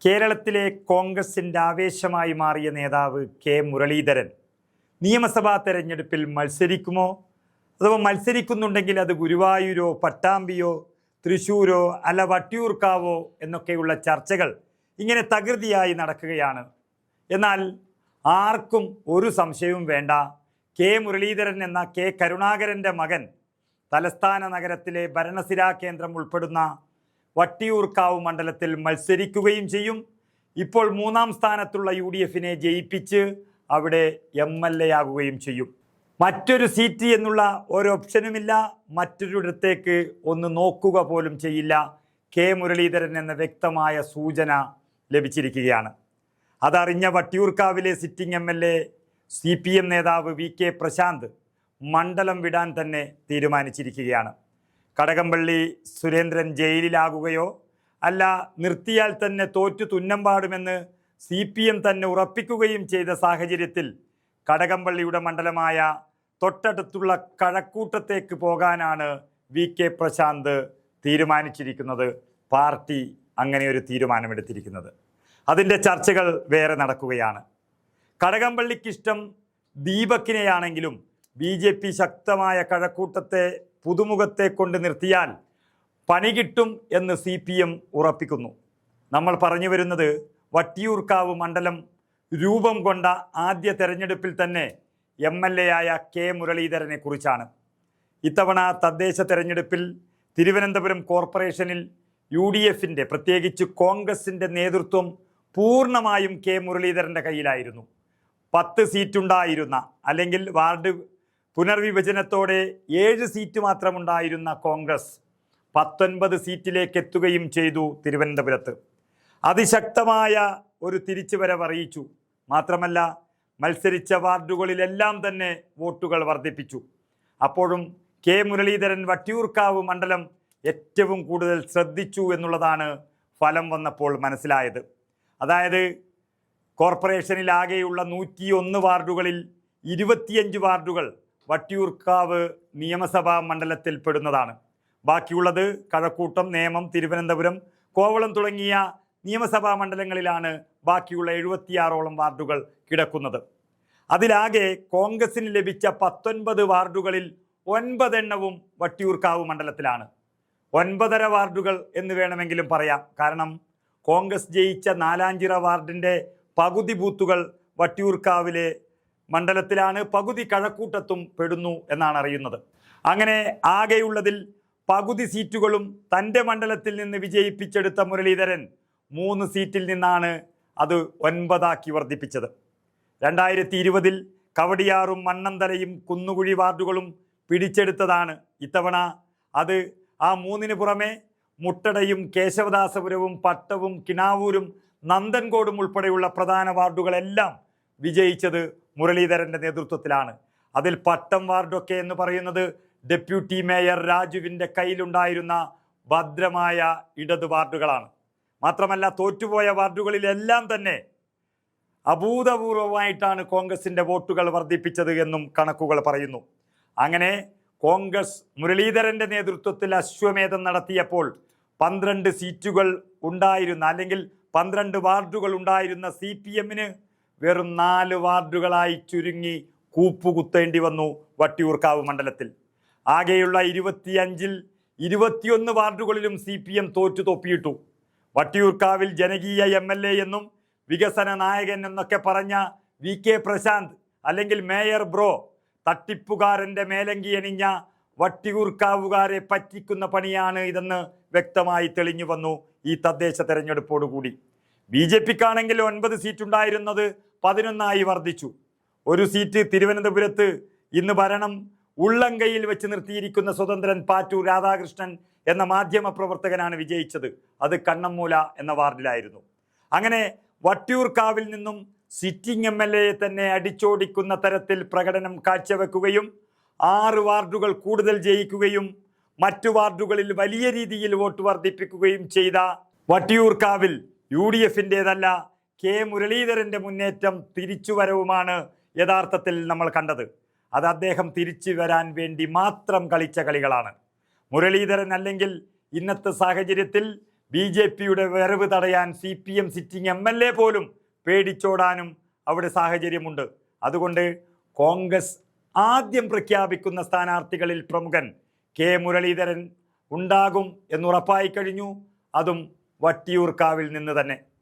കേരളത്തിലെ കോൺഗ്രസിൻ്റെ ആവേശമായി മാറിയ നേതാവ് കെ മുരളീധരൻ നിയമസഭാ തെരഞ്ഞെടുപ്പിൽ മത്സരിക്കുമോ, അഥവാ മത്സരിക്കുന്നുണ്ടെങ്കിൽ അത് ഗുരുവായൂരോ പട്ടാമ്പിയോ തൃശ്ശൂരോ അല്ല വട്ടിയൂർക്കാവോ എന്നൊക്കെയുള്ള ചർച്ചകൾ ഇങ്ങനെ തകൃതിയായി നടക്കുകയാണ്. എന്നാൽ ആർക്കും ഒരു സംശയവും വേണ്ട, കെ മുരളീധരൻ എന്ന കെ കരുണാകരൻ്റെ മകൻ തലസ്ഥാന നഗരത്തിലെ ഭരണസിരാ കേന്ദ്രം ഉൾപ്പെടുന്ന വട്ടിയൂർക്കാവ് മണ്ഡലത്തിൽ മത്സരിക്കുകയും ചെയ്യും. ഇപ്പോൾ മൂന്നാം സ്ഥാനത്തുള്ള UDFനെ ജയിപ്പിച്ച് അവിടെ MLA ആകുകയും ചെയ്യും. മറ്റൊരു സീറ്റ് എന്നുള്ള ഒരു ഓപ്ഷനുമില്ല, മറ്റൊരിടത്തേക്ക് ഒന്ന് നോക്കുക പോലും ചെയ്യില്ല. കെ മുരളീധരൻ എന്ന വ്യക്തമായ സൂചന ലഭിച്ചിരിക്കുകയാണ്. അതറിഞ്ഞ വട്ടിയൂർക്കാവിലെ സിറ്റിംഗ് MLA CPM നേതാവ് VK പ്രശാന്ത് മണ്ഡലം വിടാൻ തന്നെ തീരുമാനിച്ചിരിക്കുകയാണ്. കടകംപള്ളി സുരേന്ദ്രൻ ജയിലിലാകുകയോ അല്ല നിർത്തിയാൽ തന്നെ തോറ്റു തുന്നം പാടുമെന്ന് CPM തന്നെ ഉറപ്പിക്കുകയും ചെയ്ത സാഹചര്യത്തിൽ കടകംപള്ളിയുടെ മണ്ഡലമായ തൊട്ടടുത്തുള്ള കഴക്കൂട്ടത്തേക്ക് പോകാനാണ് VK പ്രശാന്ത് തീരുമാനിച്ചിരിക്കുന്നത്. പാർട്ടി അങ്ങനെ ഒരു തീരുമാനമെടുത്തിരിക്കുന്നത്. അതിൻ്റെ ചർച്ചകൾ വേറെ നടക്കുകയാണ്. കടകംപള്ളിക്കിഷ്ടം ദീപക്കിനെയാണെങ്കിലും BJP ശക്തമായ കഴക്കൂട്ടത്തെ പുതുമുഖത്തെ കൊണ്ട് നിർത്തിയാൽ പണി കിട്ടും എന്ന് CPM ഉറപ്പിക്കുന്നു. നമ്മൾ പറഞ്ഞു വരുന്നത് വട്ടിയൂർക്കാവ് മണ്ഡലം രൂപം കൊണ്ട ആദ്യ തെരഞ്ഞെടുപ്പിൽ തന്നെ MLA ആയ കെ മുരളീധരനെ കുറിച്ചാണ്. ഇത്തവണ തദ്ദേശ തെരഞ്ഞെടുപ്പിൽ തിരുവനന്തപുരം കോർപ്പറേഷനിൽ UDFൻ്റെ പ്രത്യേകിച്ച് കോൺഗ്രസിൻ്റെ നേതൃത്വം പൂർണ്ണമായും കെ മുരളീധരൻ്റെ കയ്യിലായിരുന്നു. 10 സീറ്റുണ്ടായിരുന്ന അല്ലെങ്കിൽ വാർഡ് പുനർവിഭജനത്തോടെ 7 സീറ്റ് മാത്രമുണ്ടായിരുന്ന കോൺഗ്രസ് 19 സീറ്റിലേക്ക് എത്തുകയും ചെയ്തു. തിരുവനന്തപുരത്ത് അതിശക്തമായ ഒരു തിരിച്ചുവരവ് അറിയിച്ചു. മാത്രമല്ല മത്സരിച്ച വാർഡുകളിലെല്ലാം തന്നെ വോട്ടുകൾ വർദ്ധിപ്പിച്ചു. അപ്പോഴും കെ മുരളീധരൻ വട്ടിയൂർക്കാവ് മണ്ഡലം ഏറ്റവും കൂടുതൽ ശ്രദ്ധിച്ചു എന്നുള്ളതാണ് ഫലം വന്നപ്പോൾ മനസ്സിലായത്. അതായത് കോർപ്പറേഷനിലാകെയുള്ള 101 വാർഡുകളിൽ 25 വാർഡുകൾ വട്ടിയൂർക്കാവ് നിയമസഭാ മണ്ഡലത്തിൽ പെടുന്നതാണ്. ബാക്കിയുള്ളത് കഴക്കൂട്ടം, നേമം, തിരുവനന്തപുരം, കോവളം തുടങ്ങിയ നിയമസഭാ മണ്ഡലങ്ങളിലാണ് ബാക്കിയുള്ള 76ഓളം വാർഡുകൾ കിടക്കുന്നത്. അതിലാകെ കോൺഗ്രസിന് ലഭിച്ച 19 വാർഡുകളിൽ 9 എണ്ണവും വട്ടിയൂർക്കാവ് മണ്ഡലത്തിലാണ്. 9.5 വാർഡുകൾ എന്ന് വേണമെങ്കിലും പറയാം. കാരണം കോൺഗ്രസ് ജയിച്ച നാലാഞ്ചിറ വാർഡിൻ്റെ പകുതി ബൂത്തുകൾ വട്ടിയൂർക്കാവിലെ മണ്ഡലത്തിലാണ്, പകുതി കഴക്കൂട്ടത്തും പെടുന്നു എന്നാണ് അറിയുന്നത്. അങ്ങനെ ആകെയുള്ളതിൽ പകുതി സീറ്റുകളും തൻ്റെ മണ്ഡലത്തിൽ നിന്ന് വിജയിപ്പിച്ചെടുത്ത മുരളീധരൻ 3 സീറ്റിൽ നിന്നാണ് അത് 9 വർദ്ധിപ്പിച്ചത്. 2020 കവടിയാറും മണ്ണന്തലയും കുന്നുകുഴി വാർഡുകളും പിടിച്ചെടുത്തതാണ്. ഇത്തവണ അത് ആ 3 പുറമെ മുട്ടടയും കേശവദാസപുരവും പട്ടവും കിണാവൂരും നന്ദൻകോടും ഉൾപ്പെടെയുള്ള പ്രധാന വാർഡുകളെല്ലാം വിജയിച്ചത് മുരളീധരൻ്റെ നേതൃത്വത്തിലാണ്. അതിൽ പട്ടം വാർഡൊക്കെ എന്ന് പറയുന്നത് ഡെപ്യൂട്ടി മേയർ രാജുവിൻ്റെ കയ്യിലുണ്ടായിരുന്ന ഭദ്രമായ ഇടത് വാർഡുകളാണ്. മാത്രമല്ല തോറ്റുപോയ വാർഡുകളിലെല്ലാം തന്നെ അഭൂതപൂർവമായിട്ടാണ് കോൺഗ്രസിൻ്റെ വോട്ടുകൾ വർദ്ധിപ്പിച്ചത് എന്നും കണക്കുകൾ പറയുന്നു. അങ്ങനെ കോൺഗ്രസ് മുരളീധരൻ്റെ നേതൃത്വത്തിൽ അശ്വമേധം നടത്തിയപ്പോൾ 12 സീറ്റുകൾ ഉണ്ടായിരുന്ന അല്ലെങ്കിൽ 12 വാർഡുകൾ ഉണ്ടായിരുന്ന CPMന് വെറും 4 വാർഡുകളായി ചുരുങ്ങി കൂപ്പുകുത്തേണ്ടി വന്നു വട്ടിയൂർക്കാവ് മണ്ഡലത്തിൽ. ആകെയുള്ള 25ൽ 21 വാർഡുകളിലും CPM തോറ്റു തൊപ്പിയിട്ടു. വട്ടിയൂർക്കാവിൽ ജനകീയ MLA എന്നും വികസന നായകൻ എന്നൊക്കെ പറഞ്ഞ VK പ്രശാന്ത് അല്ലെങ്കിൽ മേയർ ബ്രോ തട്ടിപ്പുകാരൻ്റെ മേലങ്കി അണിഞ്ഞ വട്ടിയൂർക്കാവുകാരെ പറ്റിക്കുന്ന പണിയാണ് ഇതെന്ന് വ്യക്തമായി തെളിഞ്ഞു വന്നു ഈ തദ്ദേശ തെരഞ്ഞെടുപ്പോടുകൂടി. BJPക്കാണെങ്കിൽ 9 സീറ്റ് ഉണ്ടായിരുന്നത് 11 വർദ്ധിച്ചു. 1 സീറ്റ് തിരുവനന്തപുരത്ത് ഇന്ന് ഭരണം ഉള്ളംകൈയിൽ വെച്ച് നിർത്തിയിരിക്കുന്ന സ്വതന്ത്രൻ പാറ്റൂർ രാധാകൃഷ്ണൻ എന്ന മാധ്യമ പ്രവർത്തകനാണ് വിജയിച്ചത്. അത് കണ്ണമ്മൂല എന്ന വാർഡിലായിരുന്നു. അങ്ങനെ വട്ടിയൂർക്കാവിൽ നിന്നും സിറ്റിംഗ് MLA തന്നെ അടിച്ചോടിക്കുന്ന തരത്തിൽ പ്രകടനം കാഴ്ചവെക്കുകയും 6 വാർഡുകൾ കൂടുതൽ ജയിക്കുകയും മറ്റു വാർഡുകളിൽ വലിയ രീതിയിൽ വോട്ട് വർദ്ധിപ്പിക്കുകയും ചെയ്ത വട്ടിയൂർക്കാവിൽ UDFൻ്റേതല്ല കെ മുരളീധരൻ്റെ മുന്നേറ്റം തിരിച്ചുവരവുമാണ് യഥാർത്ഥത്തിൽ നമ്മൾ കണ്ടത്. അത് അദ്ദേഹം തിരിച്ചു വരാൻ വേണ്ടി മാത്രം കളിച്ച കളികളാണ്. മുരളീധരൻ അല്ലെങ്കിൽ ഇന്നത്തെ സാഹചര്യത്തിൽ BJPയുടെ വരവ് തടയാൻ CPM സിറ്റിംഗ് MLA പോലും പേടിച്ചോടാനും അവിടെ സാഹചര്യമുണ്ട്. അതുകൊണ്ട് കോൺഗ്രസ് ആദ്യം പ്രഖ്യാപിക്കുന്ന സ്ഥാനാർത്ഥികളിൽ പ്രമുഖൻ K മുരളീധരൻ ഉണ്ടാകും എന്നുറപ്പായി കഴിഞ്ഞു. അതും വട്ടിയൂർക്കാവിൽ നിന്ന് തന്നെ.